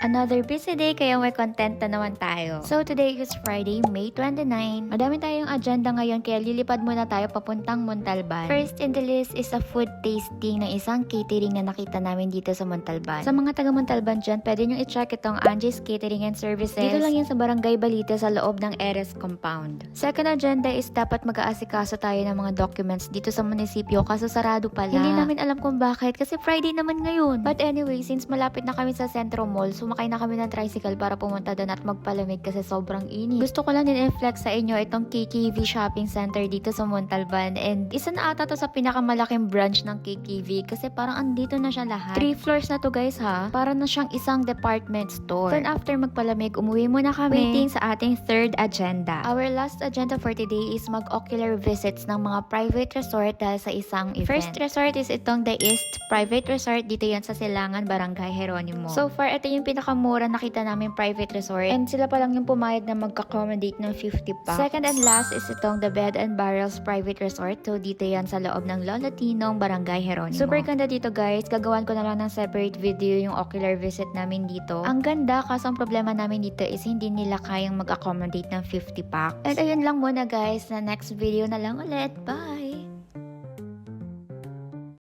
Another busy day kaya may content na naman tayo. So today is Friday, May 29. Madami tayong agenda ngayon kaya lilipad muna tayo papuntang Montalban. First in the list is a food tasting ng isang catering na nakita namin dito sa Montalban. Sa mga taga Montalban dyan, pwede nyo i-check itong Angie's Catering and Services. Dito lang yan sa Barangay Balita sa loob ng Eres Compound. Second agenda is dapat mag-aasikaso tayo ng mga documents dito sa munisipyo kaso sarado pala. Hindi namin alam kung bakit kasi Friday naman ngayon. But anyway, since malapit na kami sa Centro Mall, sumakay na kami ng tricycle para pumunta doon at magpalamig kasi sobrang init. Gusto ko lang din i-flex sa inyo itong KKV Shopping Center dito sa Montalban and isa na ata to sa pinakamalaking branch ng KKV kasi parang andito na siya lahat. 3 floors na to guys ha. Para na siyang isang department store. Then after magpalamig, umuwi muna kami waiting sa ating third agenda. Our last agenda for today is mag-ocular visits ng mga private resort dahil sa isang event. First resort is itong The East Private Resort. Dito yan sa Silangan, Barangay Jeronimo. So far, ito yung pinakamura nakita namin private resort and sila pa lang yung pumayag na mag-accommodate ng 50 packs. Second and last is itong The Bed and Barrels Private Resort. So dito yan sa loob ng Lola Tinong, Barangay Jeronimo. Super ganda dito guys. Gagawan ko na lang ng separate video yung ocular visit namin dito. Ang ganda kaso ang problema namin dito is hindi nila kayang mag-accommodate ng 50 packs. And ayun lang muna guys. Na next video na lang ulit. Bye!